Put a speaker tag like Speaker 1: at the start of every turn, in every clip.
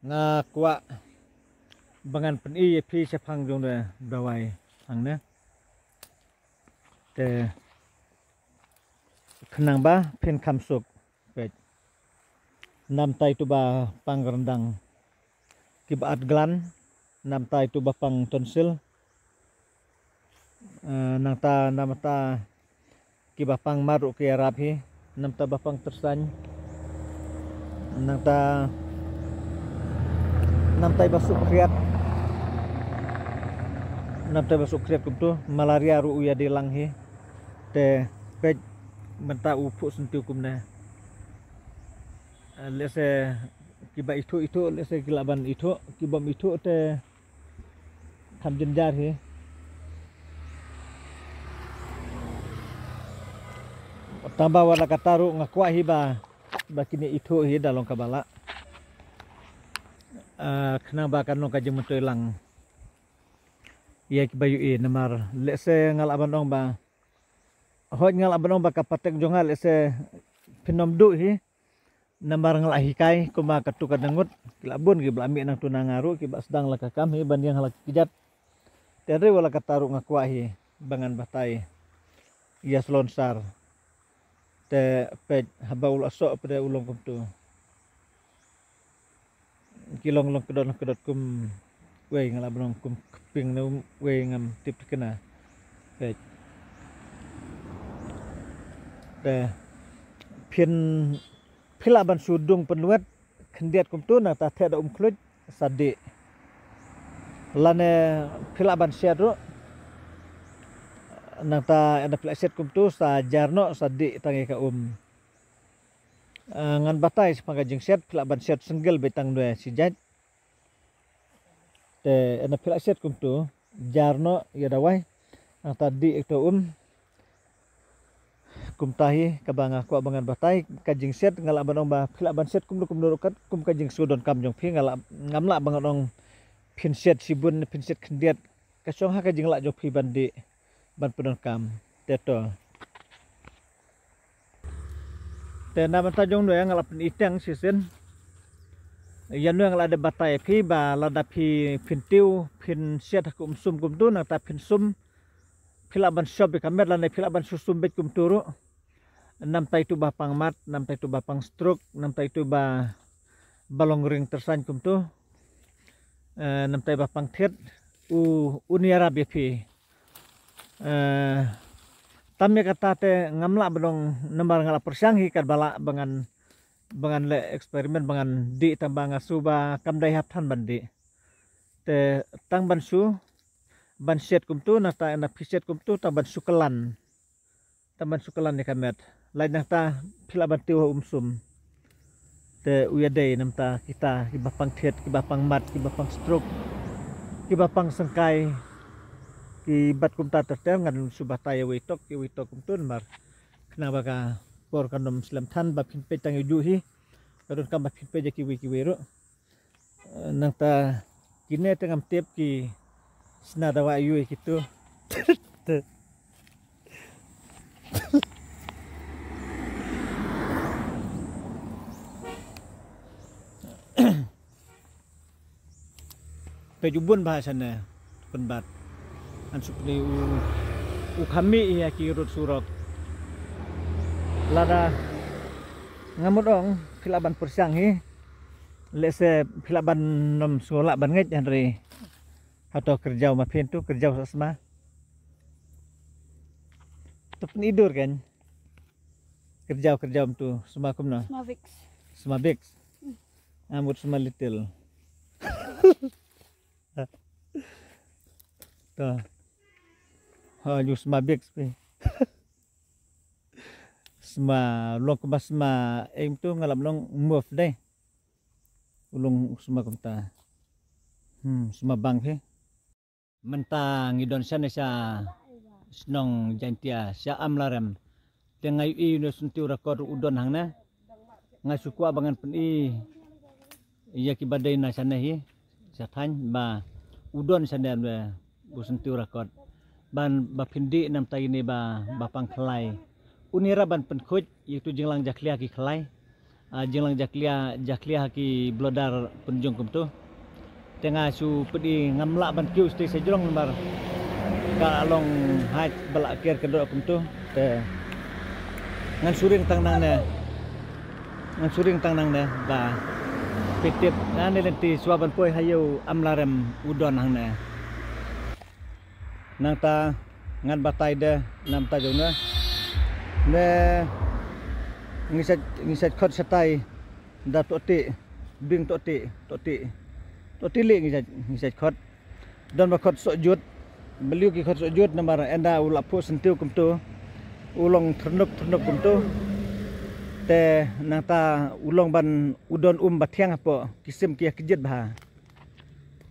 Speaker 1: nga kwa bangan pen i phi chapang jong de dawai ang ne te khnang ba phin kham suk pe nam tai tu ba pang rendang kibat glan nam tai tu ba pang tonsil nang ta namata kibapang maru ke rabi nam ta bapang tersan nang ta nam tai basuk kriat nam tai basuk kriat kum tu malaria ru uya di lang hi te pej menta upu sentiu kum ne lese kiba itu lese kilaban itu kibam itu te kam jenjar hi tambah wala kataru ngakwa hiba bakini itu hi dalong kabala kena bakan long kajeng mentoi lang ya kibayu i namar lese ngal abanong ba hoj ngal abanong ba kapatek jongal lese pinom du hi namar ngal ahikai kuma katukan dengut kilabun ki blami nang tunangaru ki ba sedang lakakam hi bandiang halak kijat tere wala kataru ngakwa hi bangan batai ya selonsar te pej habaul asok pada ulong kum tu kilong long kedot kum we ngala benong kum keping ne we ngam tip kena pej te pin pilaban sudung penuet kendiat kum tu na ta the da kluj sadi lane pilaban syadro nang ta ada plaset kum tu sa jarno sadi tangi ka ngan batai sepangajing set pilaban set senggel betang dua sijat te ada plaset kum tu jarno ya dawai nang tadi itu kum tahi kabanga ko abangan batai kajing set ngala banong ba pilaban set kum nurukat kum kajing sudon kam jong phi ngala ngamla bangonong pin set sibun pin set kendiat kasong ha kajing la jong phi bandi ban pedon kam teto te nama tajong no yang ngalap itang sisen yan no ngalade batai phi ba lada phi pintiu pin set kum sum kum tu na ta pin sum philaban shop kamer lan philaban susum bet kum turu nam tai tu ba pangmat nam tai tu ba pang stroke nam tai tu ba balong ring tersan kum tu nam tai ba pang thet uniara bp tamnya kata te ngamla benong nembar ngala persang hi kad bala bangan le eksperimen bangan di tambang asuba kamdai haptan bandi te tang bansu ban set kum tu na ta na piset kum tu ta ban sukelan ni kamet lain ta phila ban tiu sum te uyade nam ta kita ki bapang thet ki bapang mat ki bapang stroke ki bapang sengkai ki bat kum ta tertem ngan subataya witok ki witok kum tun mar kena baka por kanom slam than ba pin pe tang yu hi kadon kam ba pin pe ki wero nang ta kine tengam tep ki snada wa yu gitu pejubun bahasana penbat an supli u kami ya ki rut surok lada ngamudong filaban persang hi lese filaban nom sekolah ban ngej hari atau kerja ma pin tu kerja sasma tu penidur kan kerja tu semua kumna semua big amut semua little tuh hanya semua big semua long kemas semua tu ngalam long move deh ulung semua kumta semua bang he mentang Indonesia nesa senong jantia sia amlarem tengai i no sentiu rekod udon hangna ngai sukua bangan peni iya ki badai na sana hi sathan ba udon sandam le bu sentiu rekod ban ba pindi nam tai ni ba bapang khlai unira ban penkhoj itu jinglang jaklia ki khlai jenglang jaklia haki blodar penjung kum tu tengah su pedi ngamla ban kiu sti sejrong lembar ka along haj balak kir kedok kum tu te ngan suring tang nang ne ba pitip ane lenti suaban poi hayu amlarem udon hang ne nang ta ngan batai de nam ta jong ne ngisat khot satai da toti bing toti le ngisat khot dan ba khot sojut beliau ki khot sojut nambar enda ula pu sentiu kum tu ulong ternuk kum tu te nata ulong ban udon bathiang apo kisim kia kejit bah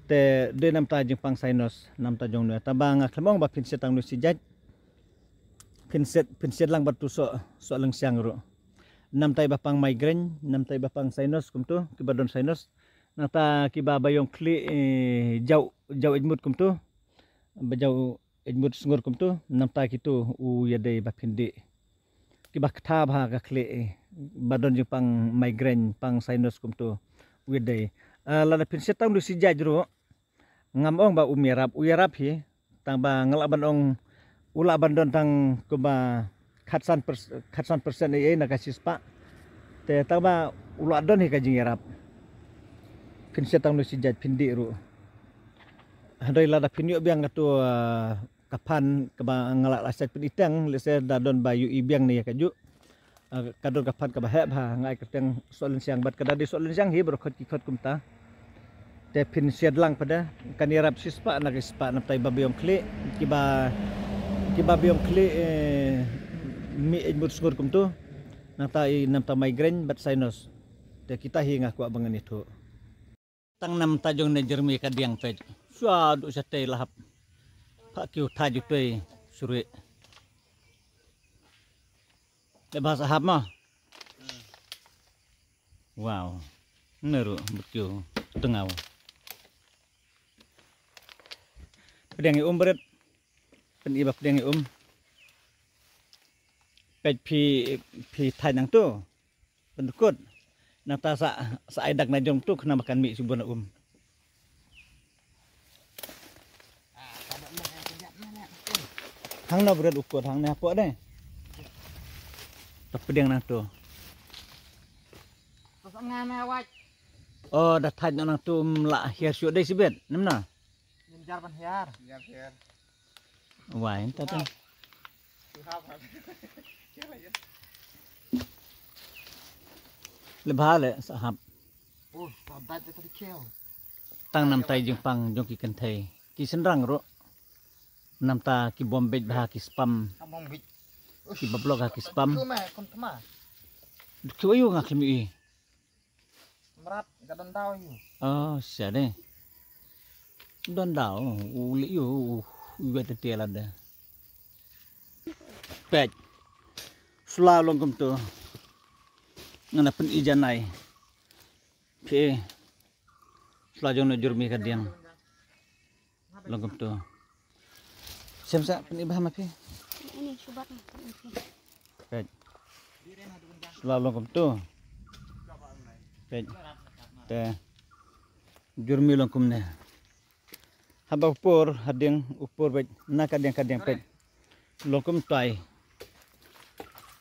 Speaker 1: te de nam ta jing pang sainos nam ta jong ne tabang khlamong ba pinset tang nu sijat pinset lang batu so leng siang ro nam tai bapang migraine nam tai bapang sinus kum tu kibadon sinus nata kiba bayong kli jau ejmut kum tu bajau ejmut sungur kum tu nam ta kitu u yadai bapindi kiba kथा bha ka kli badon jing pang migraine pang sinus kum tu wedai lada pinset tang du sijaj ro ngamong ba uyarap hi tang ba ngalaban ong ula bandon tang kuba khatsan persen ai na kasispa te taba ula don hi kajing yarap pinset tang nu sijaj pindi ru handai lada pinyo biang tu kapan keba ngalak lasat penitang lese dadon bayu ibiang ni kaju kadon kapan keba heb ha ngai keteng solen siang bat kadadi solen siang hi berkhot kikot kumta te pinset lang pada kan yarap sispa na kispa na tai babiong kli kiba biong kli mi ejmut sungur kum tu namta migraine bat sinus te kita hi ngaku abangan itu tang nam tajong ne jermi kadiang pej suadu satay lahap pak kiu taju tui suri le bahasa hab mah wow neru bekiu tengau pedang beret pen ibak pedang pej pi thai nang tu pendukut nata sa aidak na jong tu kena makan mi subun hang na berat ukur hang na apa deh tapi pedang nang tu oh dah thai nang tu mla hiar syuk dei sibet namna
Speaker 2: jar ban hiar
Speaker 1: wah entah tu lebah le sahab
Speaker 2: oh tabat tadi keo
Speaker 1: tang nam tai jing pang jong ki kenthai ki senrang ro nam ta ki bombej bah ki spam
Speaker 2: among bit
Speaker 1: ki bablok ha ki spam
Speaker 2: tu mah kon tama
Speaker 1: ki wayu ngak mi
Speaker 2: merat gadon tahu yu
Speaker 1: oh sia deh don dau uli yu wet tiel ada pej slalom kum tu ngana pen ijanai pe selajong no jurmi kadiang longkum tu semsa pen ibah ma pe
Speaker 3: ini subat
Speaker 1: pej slalom kum tu pej te jurmi longkum ne haba upur hading upur pej na kadiang pej longkum tai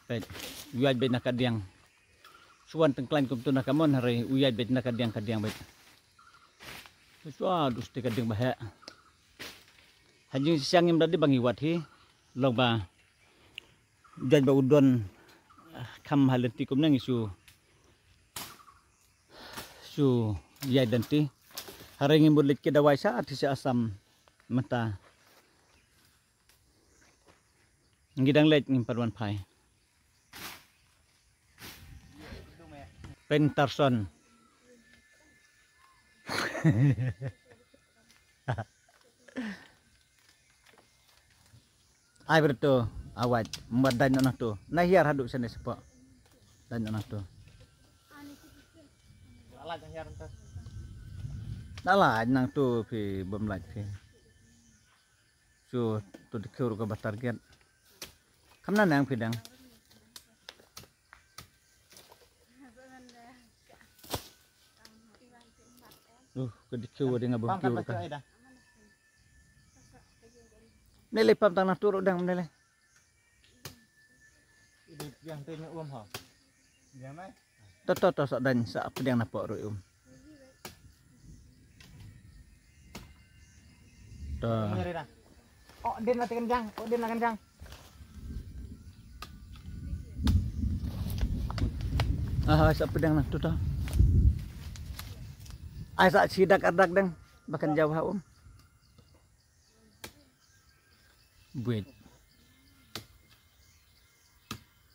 Speaker 1: pej yuaj be na kadiang suan tengklain kum tu na kamon hari uyai bet na kadiang bet suadu sti kadiang bah hajing siang im dadi bangi wat hi logba jaj ba udon kam halenti kum nang isu su yai danti hari ngim bulit ke dawai sa ati si asam mata ngidang let ngim parwan pai Pentarson ai bertu awat membuat dan anak tu nah hiar haduk sana sepo dan anak tu
Speaker 2: ala hiar entar
Speaker 1: Dala nang tu pi bomlaj pi su tu dikur ke target kamna nang pidang Kedikau dengan
Speaker 2: Pangkat
Speaker 1: bungkul
Speaker 2: baca
Speaker 1: kan.
Speaker 2: ai dah.
Speaker 1: Nilai pam tanah turut dang menilai.
Speaker 2: Ide yang tanya ha. Yang mai.
Speaker 1: Toto sak dan sak pedang napok roi Toh.
Speaker 2: Nyeri dah. Oh, din lah kencang. Oh, din lah kencang.
Speaker 1: Sak pedang nak tu toh. Ai sak sidak adak dang bahkan jauh Buat.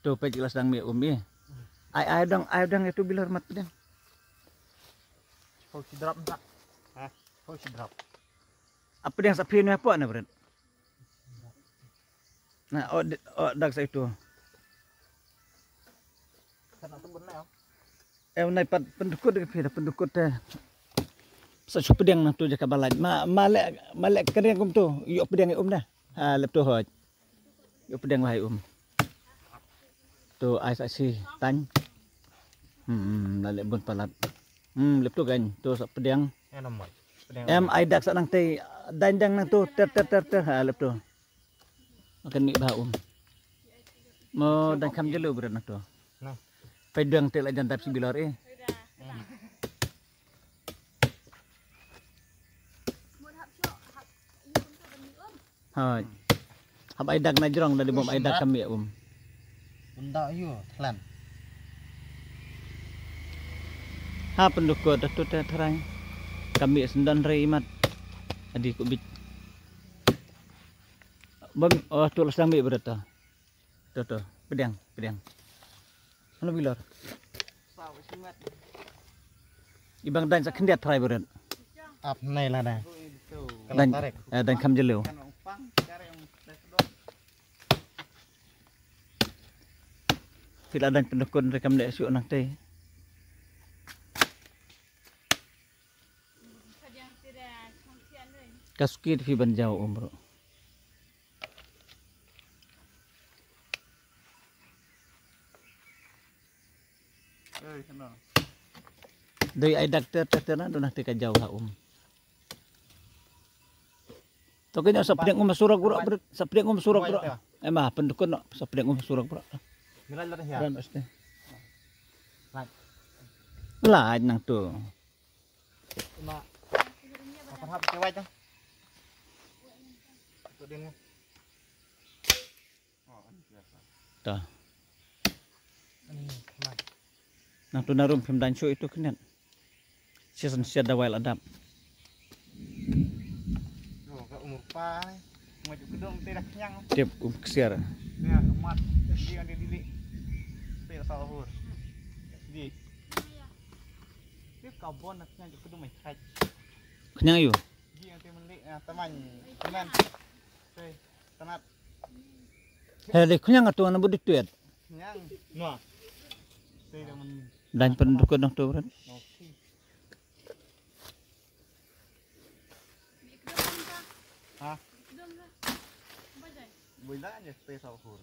Speaker 1: Tuh pe jelas dang mi ya. Ai dang itu bila hormat pedang.
Speaker 2: Kau si drop tak? Hah? Kau si drop.
Speaker 1: Apa yang sak pian apa na berat? Nah, dak sa itu.
Speaker 2: Kan tu benar.
Speaker 1: Nai pendukut ke pira pendukut sa su pedang na tu jaka balaj. Malek kering kum tu. Yo pedang dah. Lep tu hoj. Yo pedang wahai Tu ai sak si tany. Lalek bon palat. Lep tu kan tu sak pedang.
Speaker 2: Yang nomor.
Speaker 1: Ai dak sak nang tei dandang nang tu ter lep tu. Makan mi ba Mo dan kam jelu berat nang tu.
Speaker 2: Nah.
Speaker 1: Pedang tel ajan tap si bilor Hoj. Hab ai dak na jrong dari bom ai dak kami
Speaker 2: Benda yo, telan.
Speaker 1: Ha pendukut tu terang. Kami sendan re imat. Adi ku bit. Tu lasang mi berat tu. Tu pedang. Mana bilor?
Speaker 2: Sao singat.
Speaker 1: Ibang dan sak kendiat try berat.
Speaker 2: Ap nai lah dah.
Speaker 1: Dan dan kam jelu. Tidak ada pendukut rekam dek syuk nak teh. Kasuki di ban jauh bro. Dari ai dokter na do nak tika jauh Tokennya sapedang surak bro, sapedang surak bro. Emah pendukut no sapedang surak bro.
Speaker 2: Milal lah ya.
Speaker 1: Dan pasti. Lain nang tu.
Speaker 2: Cuma apa hab cewek tu. Tu dia. Oh, biasa.
Speaker 1: Tah.
Speaker 2: Nah.
Speaker 1: Nang tu narum film dan show itu kenen. Season siada wild adap.
Speaker 2: Oh, ke umur pa. Maju gedung tidak kenyang.
Speaker 1: Tiap kesiar.
Speaker 2: Ya, umat dia dididik. Tidak sahur. Di. Dia kabon naknya gedung mai khai.
Speaker 1: Kenyang yu.
Speaker 2: Dia yang melik teman. Teman. Sei, tanat.
Speaker 1: Hele kenyang atu ana bodit tuet.
Speaker 2: Kenyang. Nah. Sei dah men.
Speaker 1: Dan pendukut nang tu berat.
Speaker 2: Okey. Ha? Boleh aja space sahur.